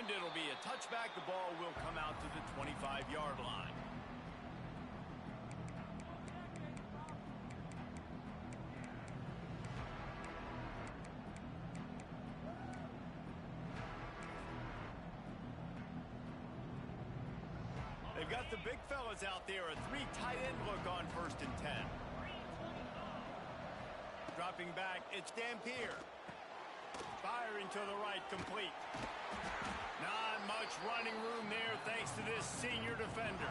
And it'll be a touchback. The ball will come out to the 25-yard line. They've got the big fellas out there. A 3 tight end look on 1st and 10. Dropping back, it's Dampier. Firing to the right, complete. Not much running room there thanks to this senior defender.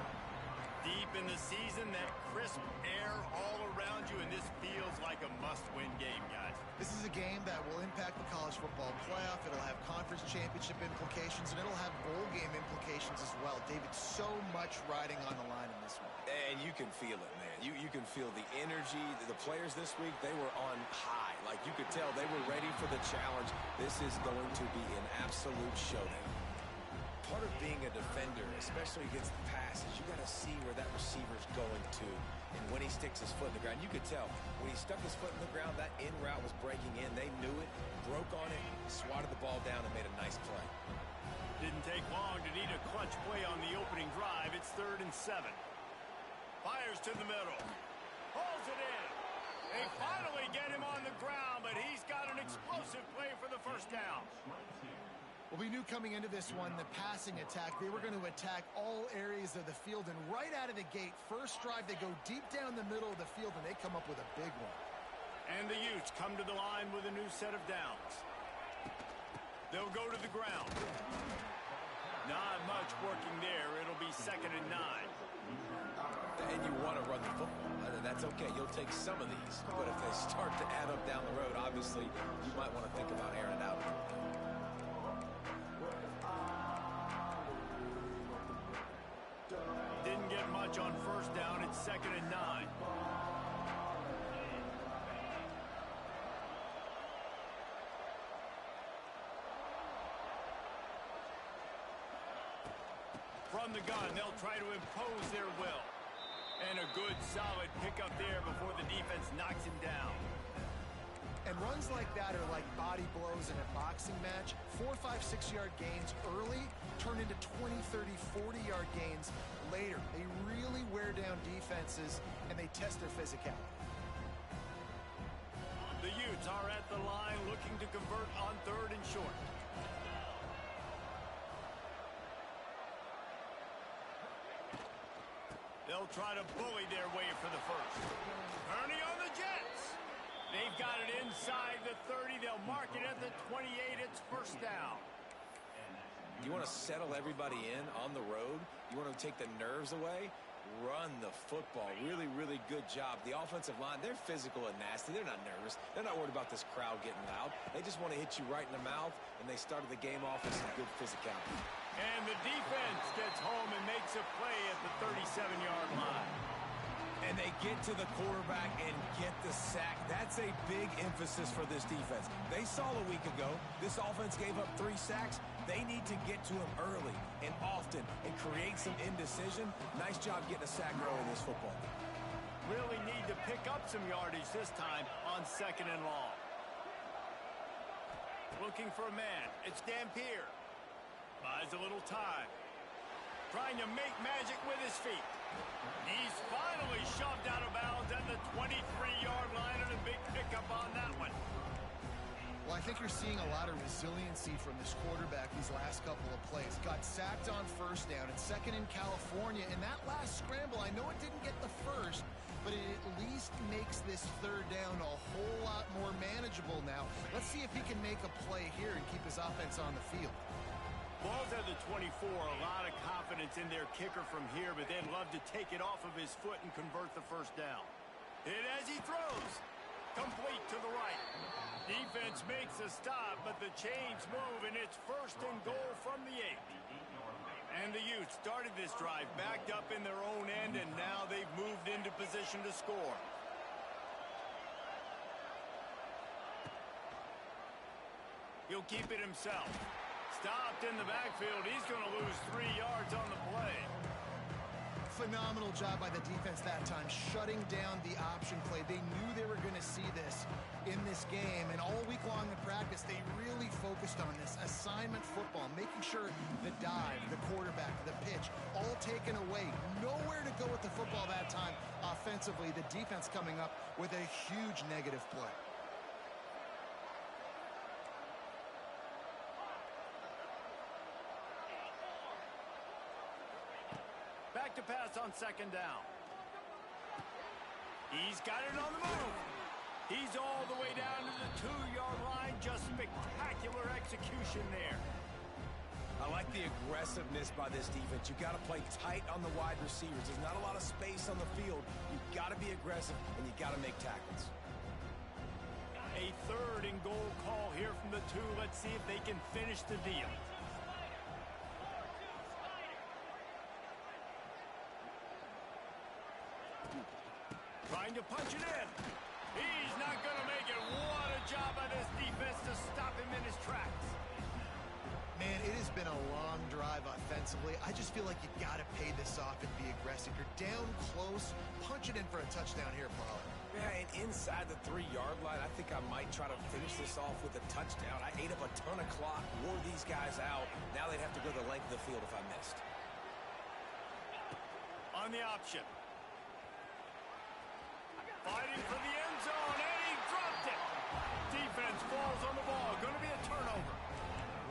Deep in the season, that crisp air all around you, and this feels like a must-win game, guys. This is a game that will impact the college football playoff. It'll have conference championship implications, and it'll have bowl game implications as well. David, so much riding on the line in this one. And you can feel it, man. You can feel the energy. The players this week, they were on high. Like, you could tell they were ready for the challenge. This is going to be an absolute showdown. Part of being a defender, especially against the pass, is you got to see where that receiver's going to. And when he sticks his foot in the ground, you could tell when he stuck his foot in the ground, that in route was breaking in. They knew it, broke on it, swatted the ball down, and made a nice play. Didn't take long to need a clutch play on the opening drive. It's 3rd and 7. Fires to the middle. Pulls it in. They finally get him on the ground, but he's got an explosive play for the first down. Well, we knew coming into this one, the passing attack, they were going to attack all areas of the field. And right out of the gate, first drive, they go deep down the middle of the field, and they come up with a big one. And the Utes come to the line with a new set of downs. They'll go to the ground. Not much working there. It'll be 2nd and 9. And you want to run the football. That's okay. You'll take some of these. But if they start to add up down the road, obviously, you might want to think about airing it out. Didn't get much on 1st down. It's 2nd and 9. From the gun, they'll try to impose their will. And a good, solid pickup there before the defense knocks him down. And runs like that are like body blows in a boxing match. 4, 5, 6-yard gains early turn into 20, 30, 40-yard gains later. They really wear down defenses, and they test their physicality. The Utes are at the line looking to convert on 3rd and short. They'll try to bully their way for the first. Ernie on the Jets. They've got it inside the 30. They'll mark it at the 28. It's 1st down. You want to settle everybody in on the road? You want to take the nerves away? Run the football. Really, really good job. The offensive line, they're physical and nasty. They're not nervous. They're not worried about this crowd getting loud. They just want to hit you right in the mouth, and they started the game off with some good physicality. And the defense gets home and makes a play at the 37-yard line. And they get to the quarterback and get the sack. That's a big emphasis for this defense. They saw a week ago, this offense gave up 3 sacks. They need to get to him early and often and create some indecision. Nice job getting a sack early in this football game. Really need to pick up some yardage this time on 2nd and long. Looking for a man. It's Dampier. Buys a little time. Trying to make magic with his feet. He's finally shoved out of bounds at the 23-yard line, and a big pickup on that one. Well, I think you're seeing a lot of resiliency from this quarterback these last couple of plays. Got sacked on 1st down and 2nd in California. And that last scramble, I know it didn't get the first, but it at least makes this 3rd down a whole lot more manageable now. Let's see if he can make a play here and keep his offense on the field. Ball's at the 24. A lot of confidence in their kicker from here, but they'd love to take it off of his foot and convert the 1st down. Hit as he throws. Complete to the right. Defense makes a stop, but the chains move, and it's 1st and goal from the 8. And the Utes started this drive backed up in their own end, and now they've moved into position to score. He'll keep it himself. Stopped in the backfield. He's going to lose 3 yards on the play. Phenomenal job by the defense that time, shutting down the option play. They knew they were going to see this in this game, and all week long in practice, they really focused on this assignment football, making sure the dive, the quarterback, the pitch, all taken away. Nowhere to go with the football that time offensively. The defense coming up with a huge negative play. Back to pass on second down. He's got it on the move. He's all the way down to the 2-yard line. Just spectacular execution there. I like the aggressiveness by this defense. You got to play tight on the wide receivers. There's not a lot of space on the field. You got to be aggressive, and you got to make tackles. A 3rd and goal call here from the 2. Let's see if they can finish the deal. Trying to punch it in. He's not going to make it. What a job by this defense to stop him in his tracks. Man, it has been a long drive offensively. I just feel like you got to pay this off and be aggressive. You're down close. Punch it in for a touchdown here, Pollard. Yeah, and inside the 3-yard line, I think I might try to finish this off with a touchdown. I ate up a ton of clock, wore these guys out. Now they'd have to go the length of the field if I missed. On the option. Fighting for the end zone, and he dropped it. Defense falls on the ball. Going to be a turnover.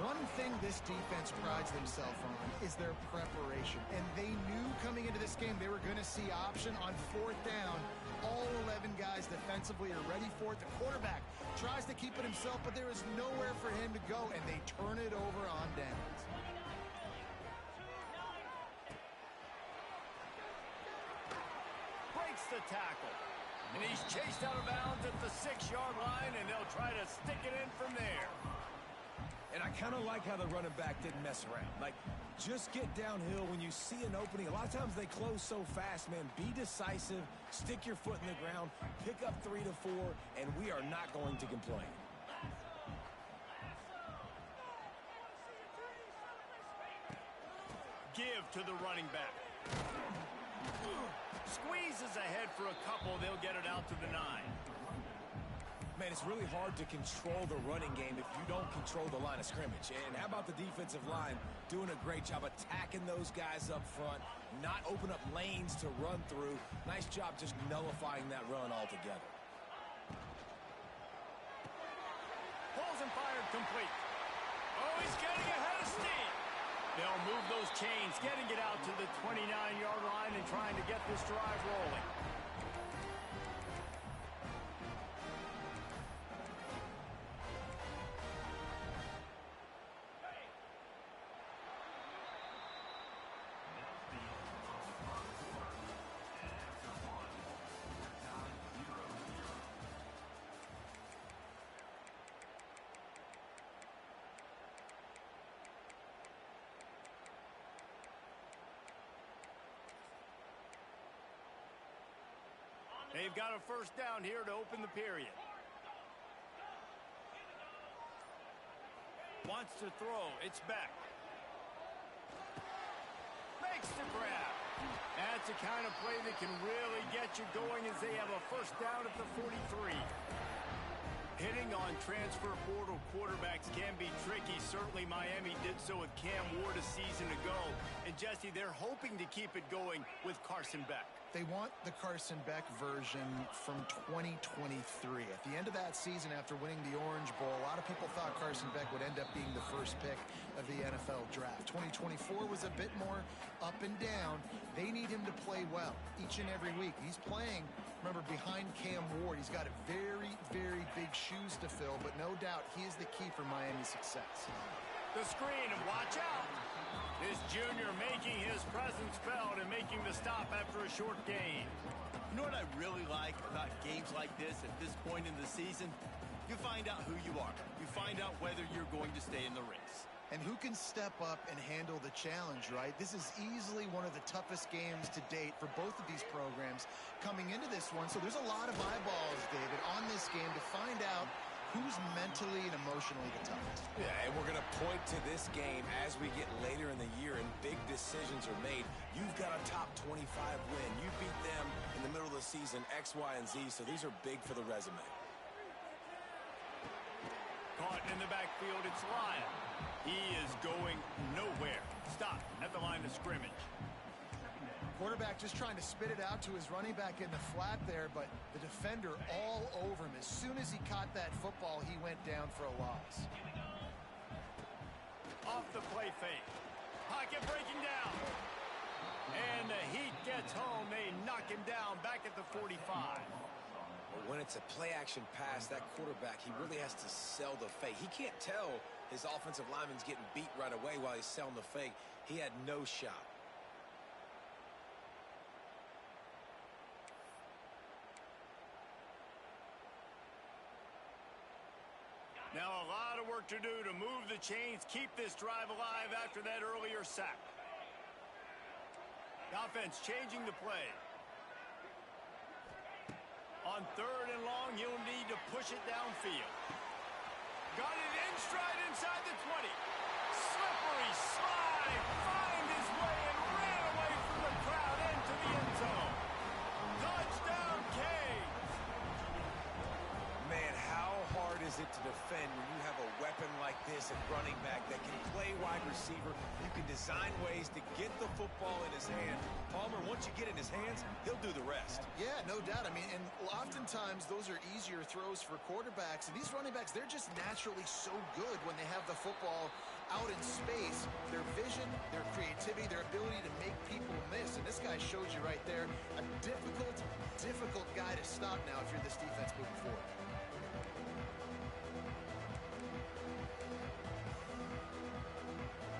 One thing this defense prides themselves on is their preparation. And they knew coming into this game they were going to see option on 4th down. All 11 guys defensively are ready for it. The quarterback tries to keep it himself, but there is nowhere for him to go, and they turn it over on downs. Breaks the tackle. And he's chased out of bounds at the 6-yard line, and they'll try to stick it in from there. And I kind of like how the running back didn't mess around. Like, just get downhill when you see an opening. A lot of times they close so fast, man. Be decisive, stick your foot in the ground, pick up 3 to 4, and we are not going to complain. Give to the running back. Squeezes ahead for a couple. They'll get it out to the 9. Man, it's really hard to control the running game if you don't control the line of scrimmage. And how about the defensive line doing a great job attacking those guys up front, not open up lanes to run through. Nice job just nullifying that run altogether. Pulls and fired complete. Oh, he's getting ahead of steam. They'll move those chains, getting it out to the 29-yard line and trying to get this drive rolling. They've got a 1st down here to open the period. Wants to throw. It's back. Makes the grab. That's the kind of play that can really get you going as they have a 1st down at the 43. Hitting on transfer portal quarterbacks can be tricky. Certainly Miami did so with Cam Ward a season ago. And Jesse, they're hoping to keep it going with Carson Beck. They want the Carson Beck version from 2023. At the end of that season, after winning the Orange Bowl, a lot of people thought Carson Beck would end up being the 1st pick of the NFL draft. 2024 was a bit more up and down. They need him to play well each and every week. He's playing, remember, behind Cam Ward. He's got very, very big shoes to fill, but no doubt he is the key for Miami's success. The screen, and watch out. This junior making his presence felt and making the stop after a short gain. You know what I really like about games like this at this point in the season? You find out who you are. You find out whether you're going to stay in the race. And who can step up and handle the challenge, right? This is easily one of the toughest games to date for both of these programs coming into this one. So there's a lot of eyeballs, David, on this game to find out who's mentally and emotionally the toughest. Yeah, and we're going to point to this game as we get later in the year and big decisions are made. You've got a top 25 win. You beat them in the middle of the season, X, Y, and Z, so these are big for the resume. Caught in the backfield, it's Lyon. He is going nowhere. Stop at the line of scrimmage. Quarterback just trying to spit it out to his running back in the flat there, but the defender all over him. As soon as he caught that football, he went down for a loss. Off the play fake. Pocket breaking down. And the Heat gets home. They knock him down back at the 45. But when it's a play-action pass, that quarterback, he really has to sell the fake. He can't tell his offensive lineman's getting beat right away while he's selling the fake. He had no shot. Now a lot of work to do to move the chains, keep this drive alive after that earlier sack. The offense changing the play. On 3rd and long, he'll need to push it downfield. Got it in stride inside the 20. Slippery slide, find his way and ran away from the crowd into the end zone. Touchdown, Canes. Man, how hard is it to defend when you have a weapon like this at running back that can play wide receiver? You can design ways to get the football in his hand. Palmer, once you get in his hands, he'll do the rest. Yeah, no doubt. I mean, and oftentimes those are easier throws for quarterbacks. And these running backs, they're just naturally so good when they have the football out in space. Their vision, their creativity, their ability to make people miss. And this guy showed you right there, a difficult guy to stop now if you're this defense moving forward.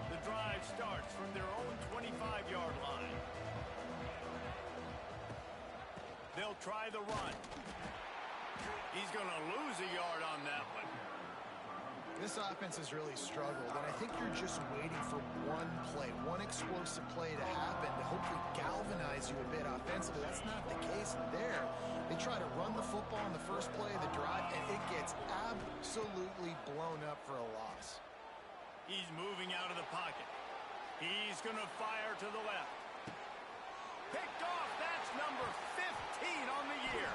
The drive starts from their own 25-yard line. They'll try the run. He's going to lose a yard on that one. This offense has really struggled, and I think you're just waiting for one play, one explosive play to happen to hopefully galvanize you a bit offensively. That's not the case there. They try to run the football in the first play of the drive, and it gets absolutely blown up for a loss. He's moving out of the pocket. He's going to fire to the left. Picked off. That's number 15 on the year.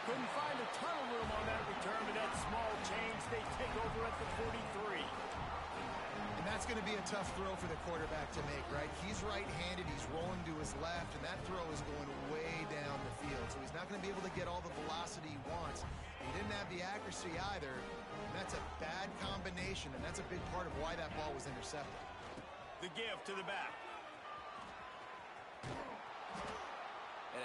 Couldn't find a ton of room on that return, but that small change, they take over at the 43. And that's going to be a tough throw for the quarterback to make, right? He's right-handed, he's rolling to his left, and that throw is going way down the field. So he's not going to be able to get all the velocity he wants. He didn't have the accuracy either, and that's a bad combination, and that's a big part of why that ball was intercepted. The give to the back.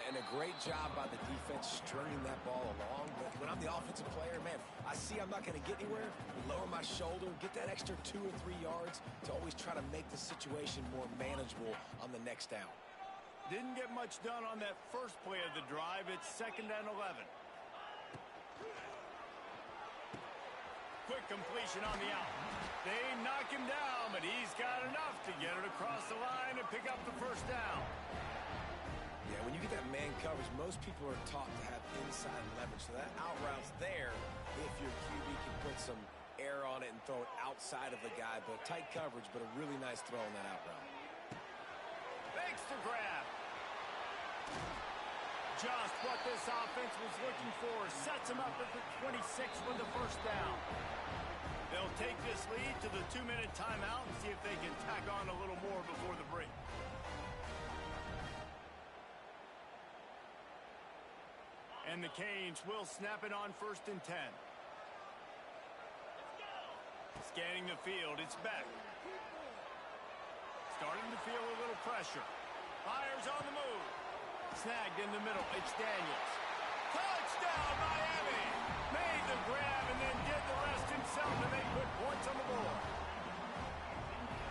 And a great job by the defense stringing that ball along. But when I'm the offensive player, man, I see I'm not going to get anywhere. Lower my shoulder, get that extra 2 or 3 yards to always try to make the situation more manageable on the next down. Didn't get much done on that first play of the drive. It's 2nd and 11. Quick completion on the out. They knock him down, but he's got enough to get it across the line and pick up the first down. Yeah, when you get that man coverage, most people are taught to have inside leverage. So that out route's there if your QB can put some air on it and throw it outside of the guy. But tight coverage, but a really nice throw on that out route. Makes the grab. Just what this offense was looking for. Sets him up at the 26 with the first down. They'll take this lead to the 2-minute timeout and see if they can tack on a little more before the break. And the Canes will snap it on 1st and 10. Scanning the field, it's Beck. Starting to feel a little pressure. Fires on the move. Snagged in the middle, it's Daniels. Touchdown, Miami! Made the grab and then did the rest himself to make good points on the board.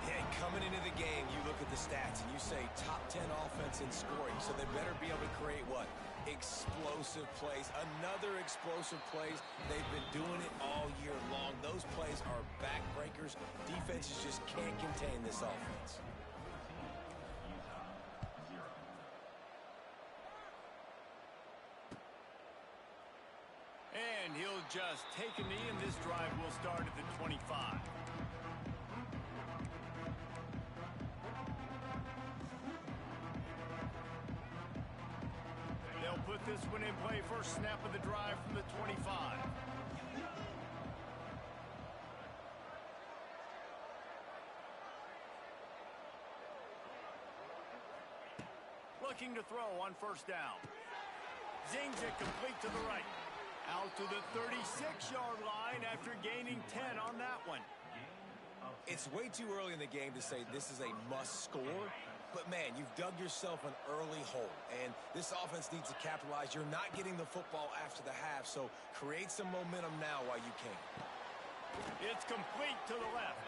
Yeah, coming into the game, you look at the stats and you say top 10 offense in scoring, so they better be able to create what? Explosive plays. Another explosive plays. They've been doing it all year long. Those plays are backbreakers. Defenses just can't contain this offense. And he'll just take a knee, and this drive will start at the 25. They'll put this one in play. First snap of the drive from the 25. Looking to throw on first down. Zings it complete to the right. Out to the 36-yard line after gaining 10 on that one. It's way too early in the game to say this is a must score. But, man, you've dug yourself an early hole, and this offense needs to capitalize. You're not getting the football after the half, so create some momentum now while you can. It's complete to the left.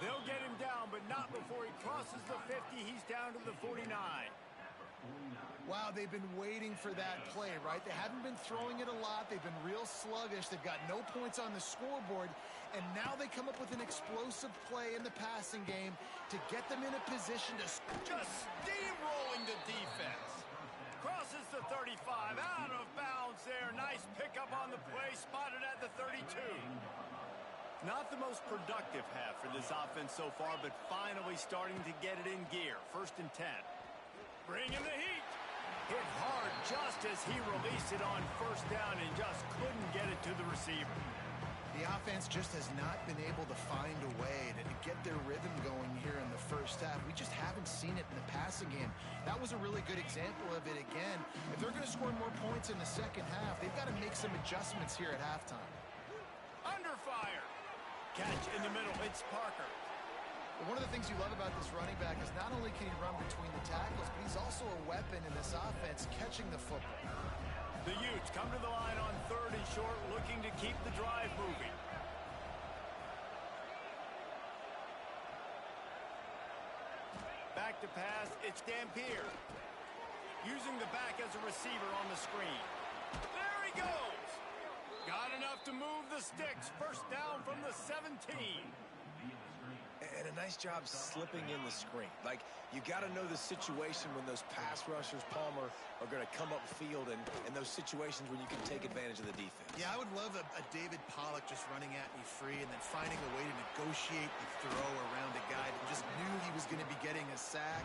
They'll get him down, but not before he crosses the 50. He's down to the 49. Wow, they've been waiting for that play, right? They haven't been throwing it a lot. They've been real sluggish. They've got no points on the scoreboard. And now they come up with an explosive play in the passing game to get them in a position to just steamrolling the defense. Crosses the 35, out of bounds there. Nice pickup on the play, spotted at the 32. Not the most productive half for this offense so far, but finally starting to get it in gear. First and 10. Bring in the heat. Hit hard just as he released it on first down and just couldn't get it to the receiver. The offense just has not been able to find a way to get their rhythm going here in the first half. We just haven't seen it in the passing game. That was a really good example of it again. If they're going to score more points in the second half, they've got to make some adjustments here at halftime. Under fire. Catch in the middle. It's Parker. One of the things you love about this running back is not only can he run between the tackles, but he's also a weapon in this offense catching the football. The Utes come to the line on 3rd and short, looking to keep the drive moving. Back to pass, it's Dampier. Using the back as a receiver on the screen. There he goes! Got enough to move the sticks. First down from the 17. And a nice job slipping in the screen. Like, you got to know the situation when those pass rushers, Palmer, are going to come up field and those situations when you can take advantage of the defense. Yeah, I would love a David Pollock just running at me free and then finding a way to negotiate the throw around a guy that just knew he was going to be getting a sack.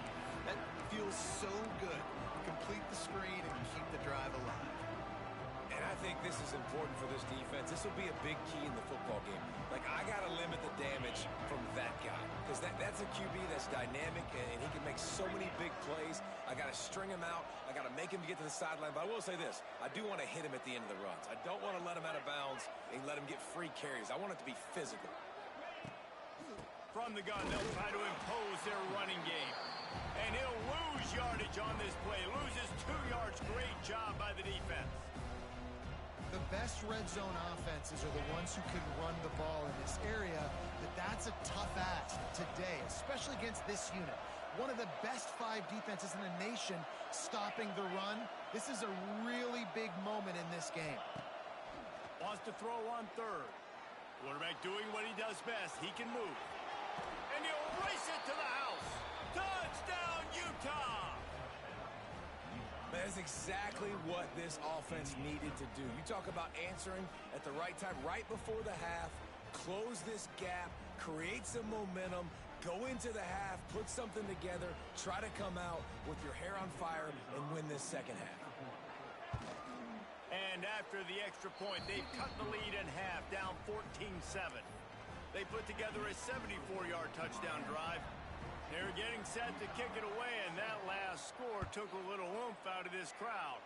That feels so good. Complete the screen and keep the drive alive. And I think this is important for this defense. This will be a big key in the football game. Like, I got to limit the damage from that guy. Because that's a QB that's dynamic, and he can make so many big plays. I got to string him out. I got to make him get to the sideline. But I will say this. I do want to hit him at the end of the runs. I don't want to let him out of bounds and let him get free carries. I want it to be physical. From the gun, they'll try to impose their running game. And he'll lose yardage on this play. Loses 2 yards. Great job by the defense. The best red zone offenses are the ones who can run the ball in this area, but that's a tough ask today, especially against this unit. One of the best 5 defenses in the nation stopping the run. This is a really big moment in this game. Wants to throw on 3rd. Quarterback doing what he does best. He can move. And he'll race it to the house. Touchdown, Utah! That's exactly what this offense needed to do. You talk about answering at the right time, right before the half, close this gap, create some momentum, go into the half, put something together, try to come out with your hair on fire and win this second half. And after the extra point, they've cut the lead in half, down 14-7. They put together a 74-yard touchdown drive. They're getting set to kick it away, and that last score took a little oomph out of this crowd.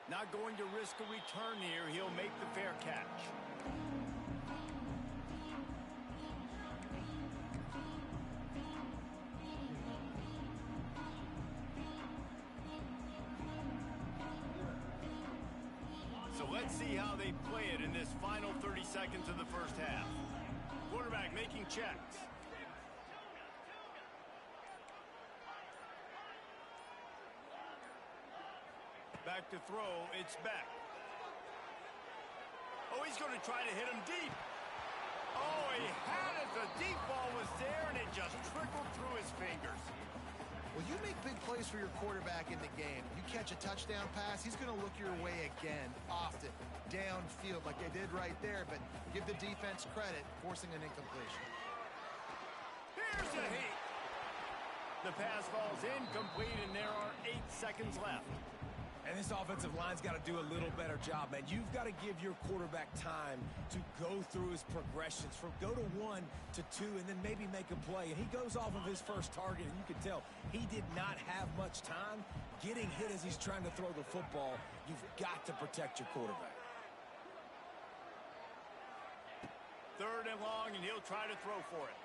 Not going to risk a return here. He'll make the fair catch. So let's see how they play it in this final 30 seconds of the first half. Quarterback making checks. Back to throw, it's Beck. Oh, he's going to try to hit him deep. Oh, he had it. The deep ball was there, and it just trickled through his fingers. Well, you make big plays for your quarterback in the game. You catch a touchdown pass, he's going to look your way again, often, downfield like they did right there, but give the defense credit, forcing an incompletion. Here's a heat. The pass falls incomplete, and there are 8 seconds left. And this offensive line's got to do a little better job, man. You've got to give your quarterback time to go through his progressions from go to 1 to 2 and then maybe make a play. And he goes off of his first target, and you can tell he did not have much time getting hit as he's trying to throw the football. You've got to protect your quarterback. 3rd and long, and he'll try to throw for it.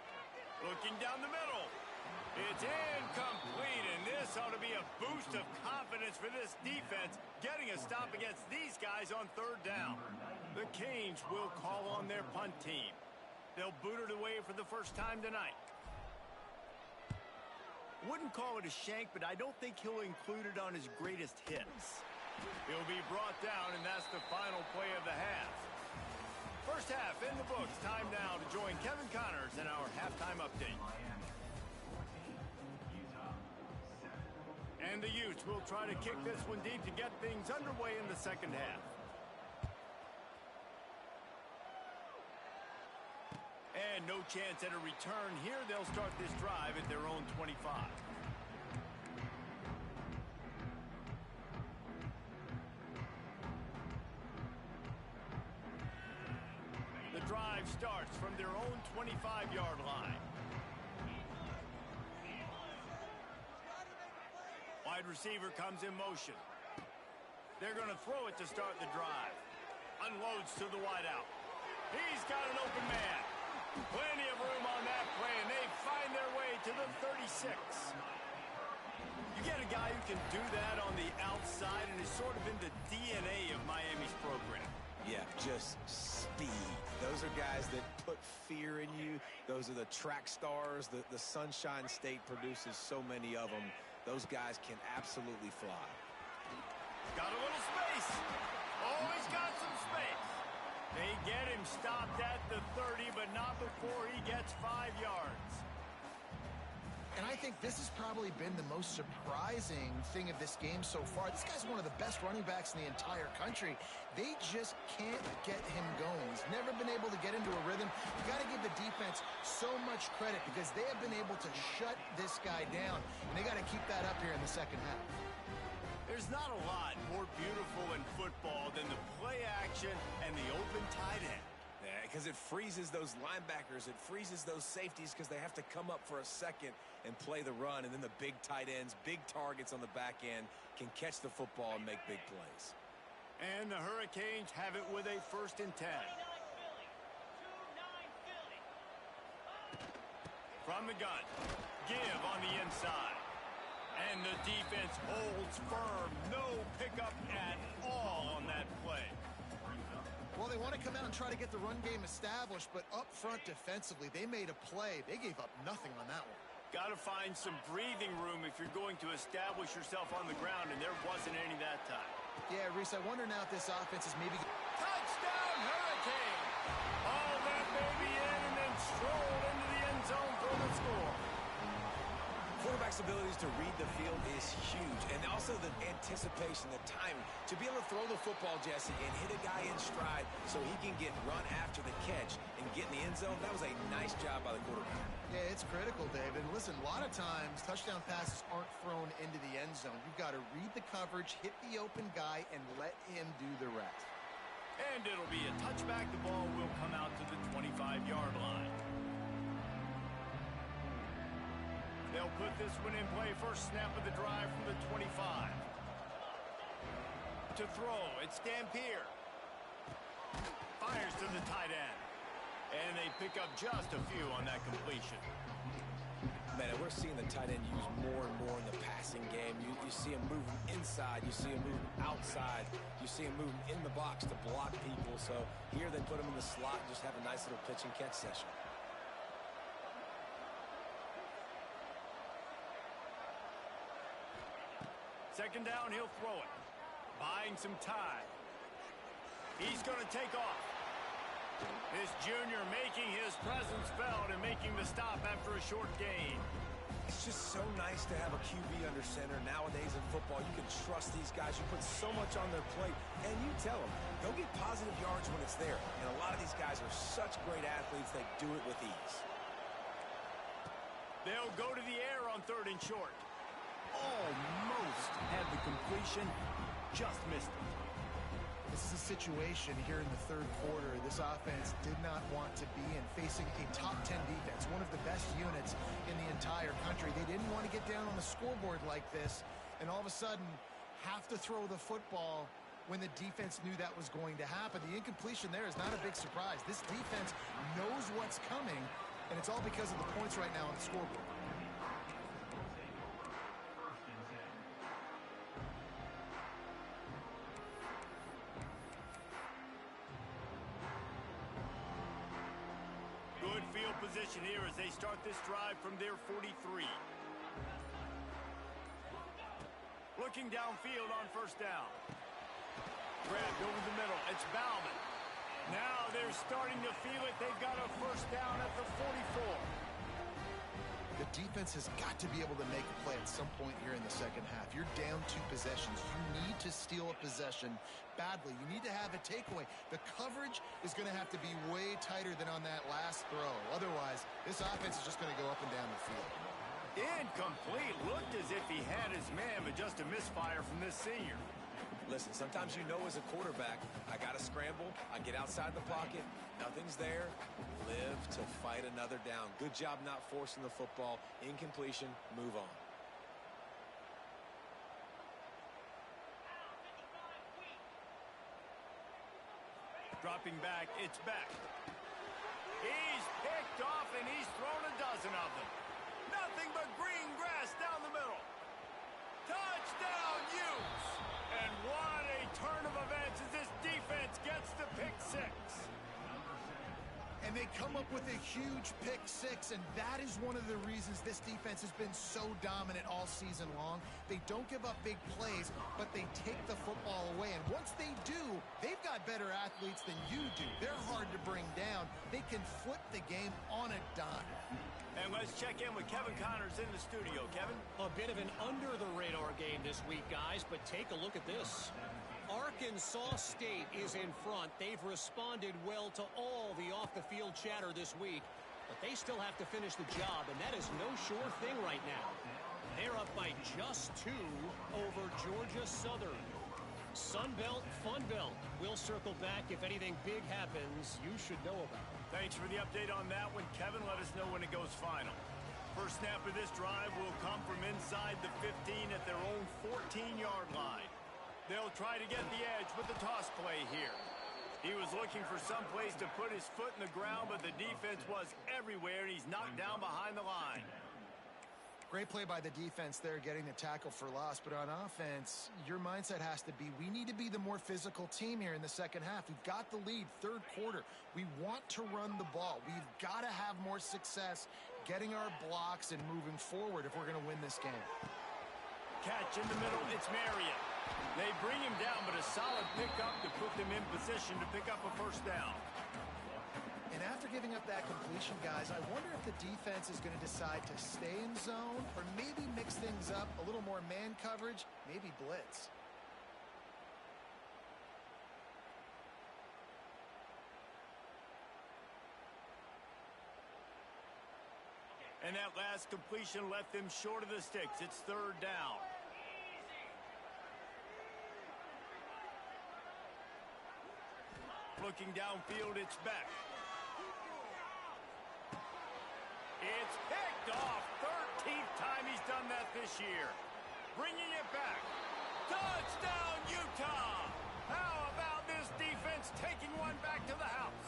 Looking down the middle. It's incomplete, and this ought to be a boost of confidence for this defense, getting a stop against these guys on 3rd down. The Canes will call on their punt team. They'll boot it away for the first time tonight. Wouldn't call it a shank, but I don't think he'll include it on his greatest hits. He'll be brought down, and that's the final play of the half. First half in the books. Time now to join Kevin Connors in our halftime update. And the Utes will try to kick this one deep to get things underway in the second half. And no chance at a return here. They'll start this drive at their own 25. The drive starts from their own 25-yard line. Wide receiver comes in motion. They're going to throw it to start the drive. Unloads to the wideout. He's got an open man. Plenty of room on that play, and they find their way to the 36. You get a guy who can do that on the outside, and is sort of in the DNA of Miami's program. Yeah, just speed. Those are guys that put fear in you. Those are the track stars. The Sunshine State produces so many of them. Those guys can absolutely fly. Got a little space. Oh, he's got some space. They get him stopped at the 30, but not before he gets 5 yards. And I think this has probably been the most surprising thing of this game so far. This guy's one of the best running backs in the entire country. They just can't get him going. He's never been able to get into a rhythm. You got to give the defense so much credit because they have been able to shut this guy down. And they got to keep that up here in the second half. There's not a lot more beautiful in football than the play action and the open tight end. Yeah, because it freezes those linebackers. It freezes those safeties because they have to come up for a second and play the run. And then the big tight ends, big targets on the back end can catch the football and make big plays. And the Hurricanes have it with a 1st and 10. From the gun. Give on the inside. And the defense holds firm. No pickup at all on that play. Well, they want to come out and try to get the run game established, but up front defensively, they made a play. They gave up nothing on that one. Got to find some breathing room if you're going to establish yourself on the ground, and there wasn't any that time. Yeah, Reese, I wonder now if this offense is maybe... Touchdown, Hurricane! All that baby in and then strolled into the end zone for the score. Quarterback's abilities to read the field is huge, and also the anticipation, the timing. To be able to throw the football, Jesse, and hit a guy in stride so he can get run after the catch and get in the end zone, that was a nice job by the quarterback. Yeah, it's critical, David. And listen, a lot of times touchdown passes aren't thrown into the end zone. You've got to read the coverage, hit the open guy, and let him do the rest. And it'll be a touchback. The ball will come out to the 25-yard line. They'll put this one in play. First snap of the drive from the 25. To throw, it's Dampier. Fires to the tight end. And they pick up just a few on that completion. Man, we're seeing the tight end used more and more in the passing game. You see him moving inside. You see him moving outside. You see him moving in the box to block people. So here they put him in the slot and just have a nice little pitch and catch session. Second down, he'll throw it. Buying some time. He's going to take off. This junior making his presence felt and making the stop after a short gain. It's just so nice to have a QB under center. Nowadays in football, you can trust these guys. You put so much on their plate, and you tell them, go get positive yards when it's there. And a lot of these guys are such great athletes, they do it with ease. They'll go to the air on 3rd and short. Almost had the completion, just missed it. This is a situation here in the 3rd quarter this offense did not want to be in, facing a top 10 defense, one of the best units in the entire country. They didn't want to get down on the scoreboard like this, and all of a sudden have to throw the football when the defense knew that was going to happen. The incompletion there is not a big surprise. This defense knows what's coming, and it's all because of the points right now on the scoreboard. Good field position here as they start this drive from their 43. Looking downfield on 1st down. Grabbed over the middle. It's Bauman. Now they're starting to feel it. They've got a 1st down at the 44. The defense has got to be able to make a play at some point here in the 2nd half. You're down 2 possessions. You need to steal a possession badly. You need to have a takeaway. The coverage is going to have to be way tighter than on that last throw. Otherwise, this offense is just going to go up and down the field. Incomplete. Looked as if he had his man, but just a misfire from this senior. Listen, sometimes you know as a quarterback, I got to scramble, I get outside the pocket, nothing's there, live to fight another down. Good job not forcing the football. Incompletion, move on. Dropping back, it's Beck. He's picked off and he's thrown a dozen of them. Nothing but green grass down the middle. Touchdown, Utes! And what a turn of events as this defense gets the pick 6. And they come up with a huge pick 6, and that is one of the reasons this defense has been so dominant all season long. They don't give up big plays, but they take the football away. And once they do, they've got better athletes than you do. They're hard to bring down. They can flip the game on a dime. And let's check in with Kevin Connors in the studio. Kevin? A bit of an under-the-radar game this week, guys, but take a look at this. Arkansas State is in front. They've responded well to all the off-the-field chatter this week, but they still have to finish the job, and that is no sure thing right now. They're up by just 2 over Georgia Southern. Sun Belt, Fun Belt. We'll circle back if anything big happens you should know about. Thanks for the update on that one, Kevin. Let us know when it goes final. First snap of this drive will come from inside the 15 at their own 14-yard line. They'll try to get the edge with the toss play here. He was looking for some place to put his foot in the ground, but the defense was everywhere, and he's knocked down behind the line. Great play by the defense there, getting the tackle for loss. But on offense, your mindset has to be, we need to be the more physical team here in the 2nd half. We've got the lead, 3rd quarter. We want to run the ball. We've got to have more success getting our blocks and moving forward if we're going to win this game. Catch in the middle, it's Marion. They bring him down, but a solid pickup to put them in position to pick up a 1st down. And after giving up that completion, guys, I wonder if the defense is going to decide to stay in zone or maybe mix things up, a little more man coverage, maybe blitz. And that last completion left them short of the sticks. It's 3rd down. Looking downfield, it's Beck. It's picked off. 13th time he's done that this year. Bringing it back. Touchdown, Utah! How about this defense taking one back to the house?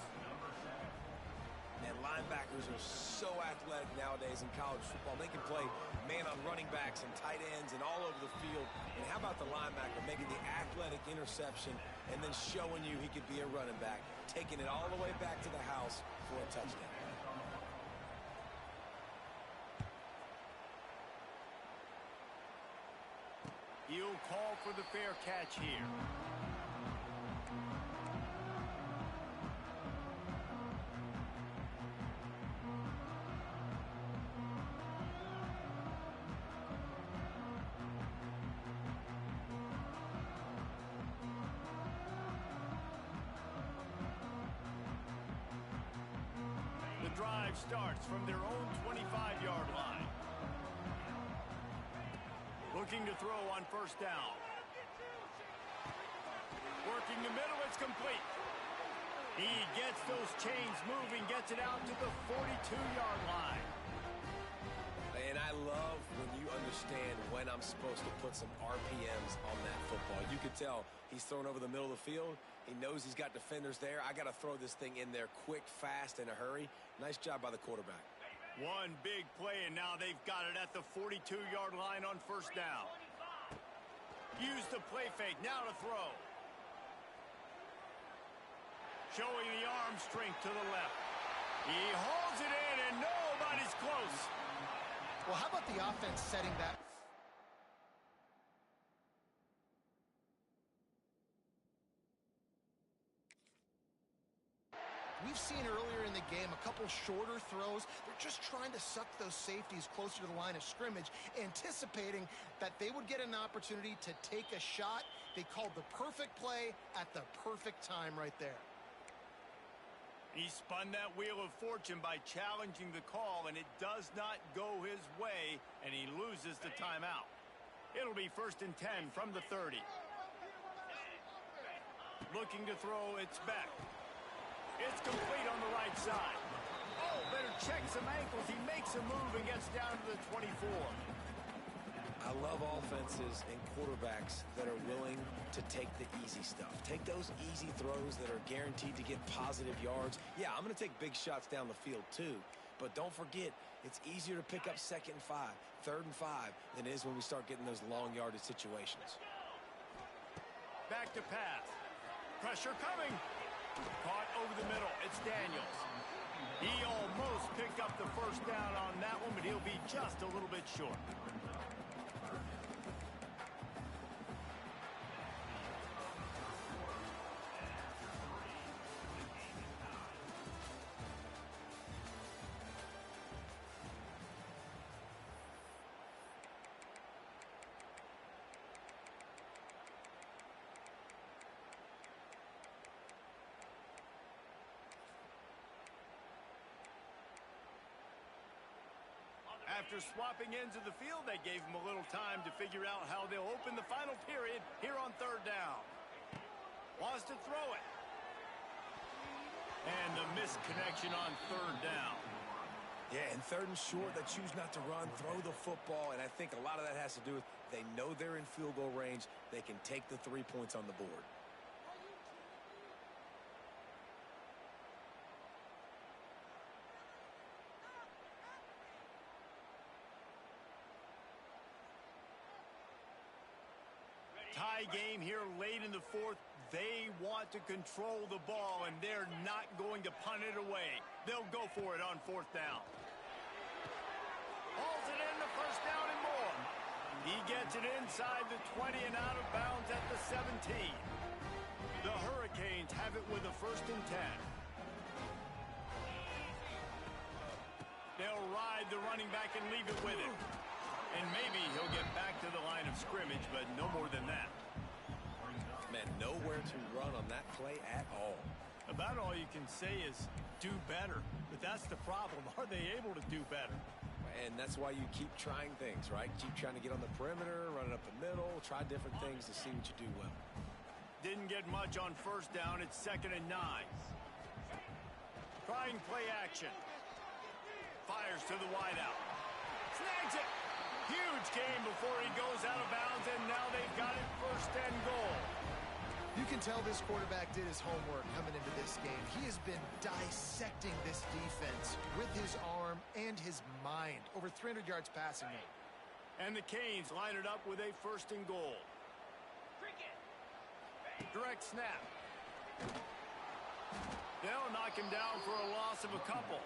And linebackers are so athletic nowadays in college football. They can play man on running backs and tight ends and all over the field. And how about the linebacker making the athletic interception and then showing you he could be a running back, taking it all the way back to the house for a touchdown. He'll call for the fair catch here. drive starts from their own 25-yard line. Looking to throw on first down. Working the middle, it's complete. He gets those chains moving, gets it out to the 42-yard line. And I love when you understand when I'm supposed to put some RPMs on that football. You could tell he's thrown over the middle of the field. He knows he's got defenders there. I got to throw this thing in there quick, fast, in a hurry. Nice job by the quarterback. One big play, and now they've got it at the 42-yard line on first down. Use the play fake, now to throw. Showing the arm strength to the left. He holds it in, and nobody's close. Well, how about the offense setting that? We've seen earlier in the game a couple shorter throws. They're just trying to suck those safeties closer to the line of scrimmage, anticipating that they would get an opportunity to take a shot. They called the perfect play at the perfect time right there. He spun that wheel of fortune by challenging the call, and it does not go his way, and he loses the timeout. It'll be 1st and 10 from the 30. Looking to throw, it's back. It's complete on the right side. Oh, better check some ankles. He makes a move and gets down to the 24. I love offenses and quarterbacks that are willing to take the easy stuff. Take those easy throws that are guaranteed to get positive yards. Yeah, I'm going to take big shots down the field too, but don't forget, it's easier to pick up 2nd and 5, 3rd and 5 than it is when we start getting those long yardage situations. Back to pass. Pressure coming. Caught over the middle. It's Daniels. He almost picked up the first down on that one, but he'll be just a little bit short. After swapping ends of the field, they gave him a little time to figure out how they'll open the final period here on 3rd down. Wants to throw it. And the misconnection on 3rd down. Yeah, and 3rd and short, they choose not to run, throw the football, and I think a lot of that has to do with they know they're in field goal range. They can take the 3 points on the board. Tie game here late in the 4th. They want to control the ball, and they're not going to punt it away. They'll go for it on 4th down. Hauls it in the 1st down and more. He gets it inside the 20 and out of bounds at the 17. The Hurricanes have it with a 1st and 10. They'll ride the running back and leave it with him. And maybe he'll get back to the line of scrimmage, but no more than that. Man, nowhere to run on that play at all. About all you can say is do better. But that's the problem. Are they able to do better? And that's why you keep trying things, right? Keep trying to get on the perimeter, run it up the middle, try different things to see what you do well. Didn't get much on 1st down. It's 2nd and 9. Trying play action. Fires to the wideout. Snags it. Huge game before he goes out of bounds, and now they've got it 1st and goal. You can tell this quarterback did his homework coming into this game. He has been dissecting this defense with his arm and his mind. Over 300 yards passing it. And the Canes line it up with a 1st and goal. Direct snap. They'll knock him down for a loss of a couple.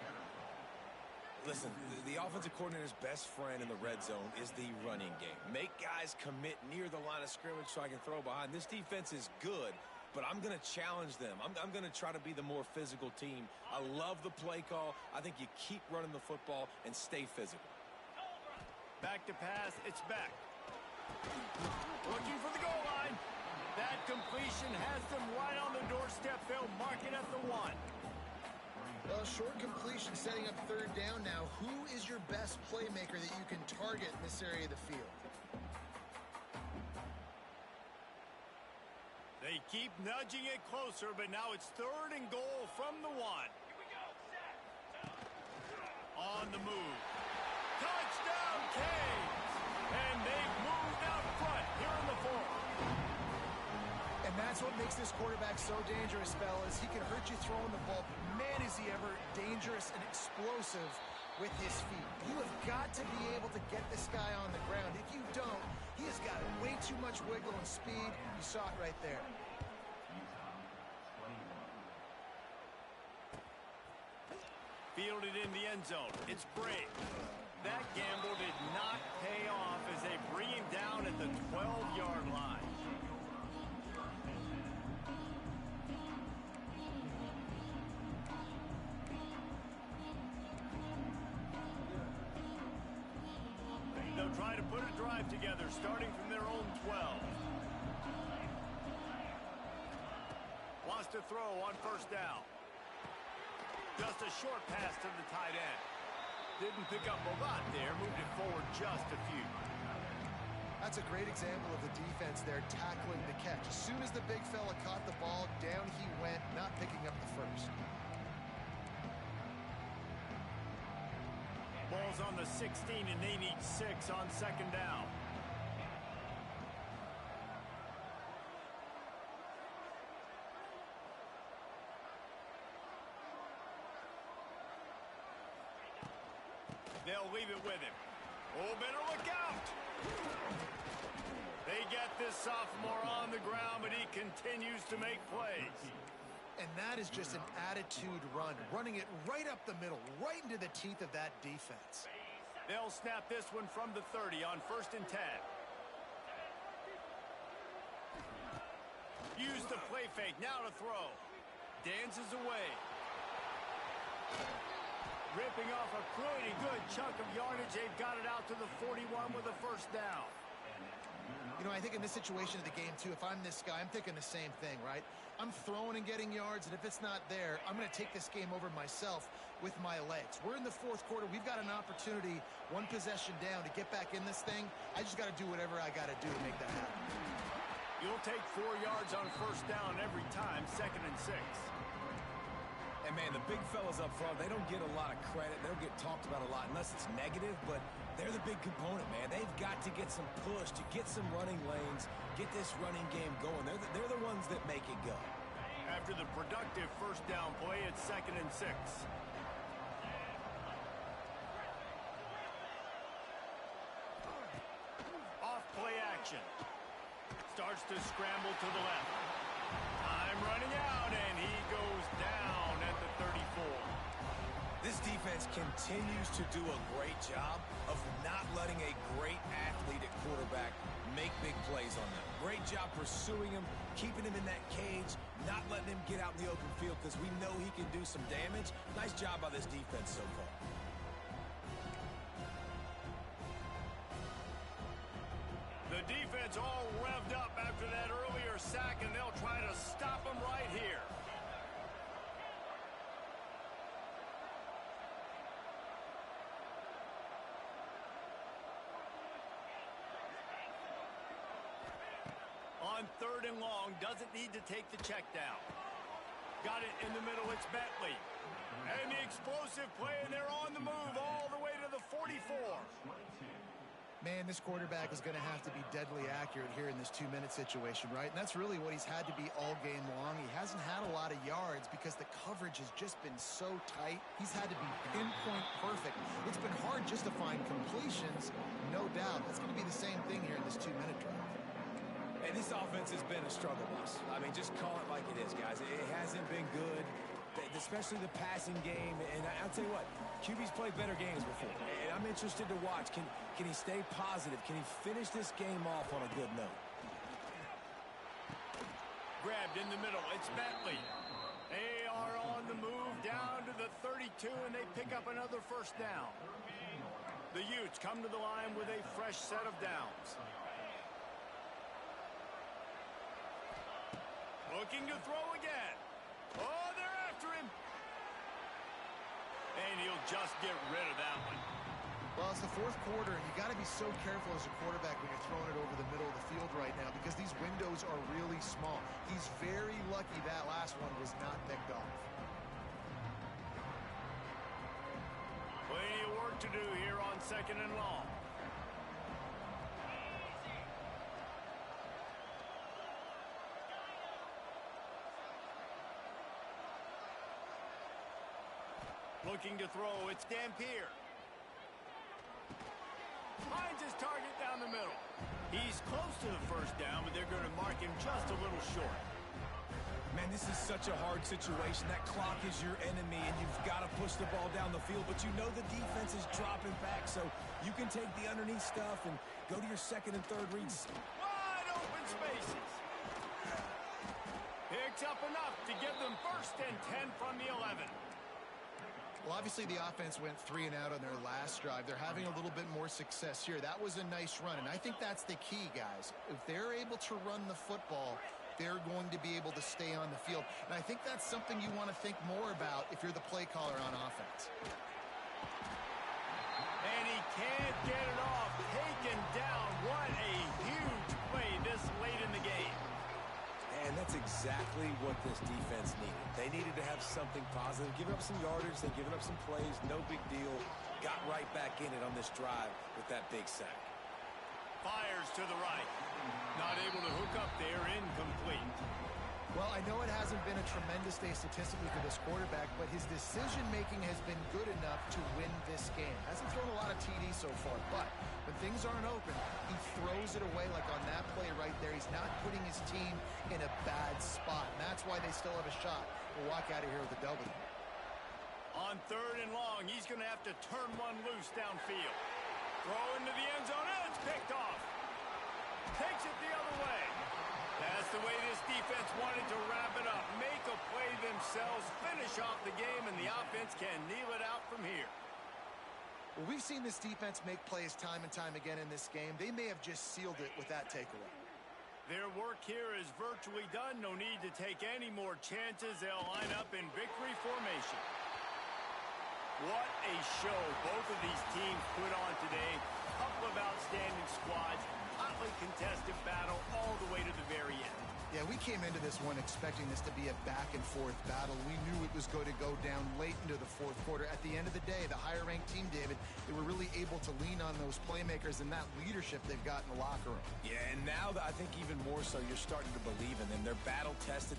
Listen, the offensive coordinator's best friend in the red zone is the running game. Make guys commit near the line of scrimmage so I can throw behind. This defense is good, but I'm going to challenge them. I'm going to try to be the more physical team. I love the play call. I think you keep running the football and stay physical. Back to pass. It's back. Looking for the goal line. That completion has them right on the doorstep. They'll mark it at the 1. Well, short completion setting up third down now. Who is your best playmaker that you can target in this area of the field? They keep nudging it closer, but now it's 3rd and goal from the 1. On the move. Touchdown, Canes! And they've moved out front here in the 4th. And that's what makes this quarterback so dangerous, fellas. He can hurt you throwing the ball, but man, is he ever dangerous and explosive with his feet. You have got to be able to get this guy on the ground. If you don't, he has got way too much wiggle and speed. You saw it right there. Fielded in the end zone. It's Briggs. That gamble did not pay off as they bring him down at the 12-yard line. They'll try to put a drive together, starting from their own 12. Wants to throw on 1st down. Just a short pass to the tight end. Didn't pick up a lot there, moved it forward just a few. That's a great example of the defense there tackling the catch. As soon as the big fella caught the ball, down he went, not picking up the first. Ball's on the 16, and they need 6 on 2nd down. They'll leave it with him. Oh, better look out! They get this sophomore on the ground, but he continues to make plays. And that is just an attitude run, running it right up the middle, right into the teeth of that defense. They'll snap this one from the 30 on 1st and 10. Use the play fake, now to throw. Dances away. Ripping off a pretty good chunk of yardage. They've got it out to the 41 with a 1st down. You know, I think in this situation of the game, too, if I'm this guy, I'm thinking the same thing, right? I'm throwing and getting yards, and if it's not there, I'm going to take this game over myself with my legs. We're in the 4th quarter. We've got an opportunity, 1 possession down, to get back in this thing. I just got to do whatever I got to do to make that happen. You'll take 4 yards on 1st down every time, 2nd and 6. And, man, the big fellas up front, they don't get a lot of credit. They don't get talked about a lot unless it's negative, but they're the big component, man. They've got to get some push, to get some running lanes, get this running game going. They're the ones that make it go. After the productive 1st down play, it's 2nd and 6. Off play action. Starts to scramble to the left. Time running out, and he goes down at the 34. This defense continues to do a great job of not letting a great athlete at quarterback make big plays on them. Great job pursuing him, keeping him in that cage, not letting him get out in the open field because we know he can do some damage. Nice job by this defense so far. The defense all revved up after that earlier sack, and they'll try to stop him right here. On 3rd and long, doesn't need to take the check down. Got it in the middle, it's Bentley. And the explosive play, and they're on the move all the way to the 44. Man, this quarterback is going to have to be deadly accurate here in this 2-minute situation, right? And that's really what he's had to be all game long. He hasn't had a lot of yards because the coverage has just been so tight. He's had to be pinpoint perfect. It's been hard just to find completions, no doubt. That's going to be the same thing here in this 2-minute drive. And this offense has been a struggle bus. I mean, just call it like it is, guys. It hasn't been good, especially the passing game. And I'll tell you what, QB's played better games before. And I'm interested to watch. Can he stay positive? Can he finish this game off on a good note? Grabbed in the middle. It's Bentley. They are on the move down to the 32, and they pick up another 1st down. The Utes come to the line with a fresh set of downs. Looking to throw again. Oh, they're after him. And he'll just get rid of that one. Well, it's the fourth quarter, and you got to be so careful as a quarterback when you're throwing it over the middle of the field right now because these windows are really small. He's very lucky that last one was not picked off. Plenty of work to do here on 2nd and long. Looking to throw, it's Dampier. Finds his target down the middle. He's close to the first down, but they're going to mark him just a little short. Man, this is such a hard situation. That clock is your enemy, and you've got to push the ball down the field, but you know the defense is dropping back, so you can take the underneath stuff and go to your second and third reads. Wide open spaces. Picks up enough to give them 1st and 10 from the 11. Well, obviously the offense went 3 and out on their last drive. They're having a little bit more success here. That was a nice run, and I think that's the key, guys. If they're able to run the football, they're going to be able to stay on the field. And I think that's something you want to think more about if you're the play caller on offense. And he can't get it off. Taken down. What a huge play this late in the game. And that's exactly what this defense needed. They needed to have something positive. Giving up some yardage, they've given up some plays, no big deal. Got right back in it on this drive with that big sack. Fires to the right. Not able to hook up there, incomplete. Well, I know it hasn't been a tremendous day statistically for this quarterback, but his decision-making has been good enough to win this game. Hasn't thrown a lot of TDs so far, but when things aren't open, he throws it away like on that play right there. He's not putting his team in a bad spot, and that's why they still have a shot to walk out of here with a W. On 3rd and long, he's going to have to turn one loose downfield. Throw into the end zone, and it's picked off. Takes it the other way. That's the way this defense wanted to wrap it up. Make a play themselves, finish off the game, and the offense can kneel it out from here. Well, we've seen this defense make plays time and time again in this game. They may have just sealed it with that takeaway. Their work here is virtually done. No need to take any more chances. They'll line up in victory formation. What a show both of these teams put on today. Couple of outstanding squads. Hotly contested battle all the way to the very end. Yeah, we came into this one expecting this to be a back-and-forth battle. We knew it was going to go down late into the fourth quarter. At the end of the day, the higher-ranked team, David, they were really able to lean on those playmakers and that leadership they've got in the locker room. Yeah, and now I think even more so, you're starting to believe in them. They're battle-tested.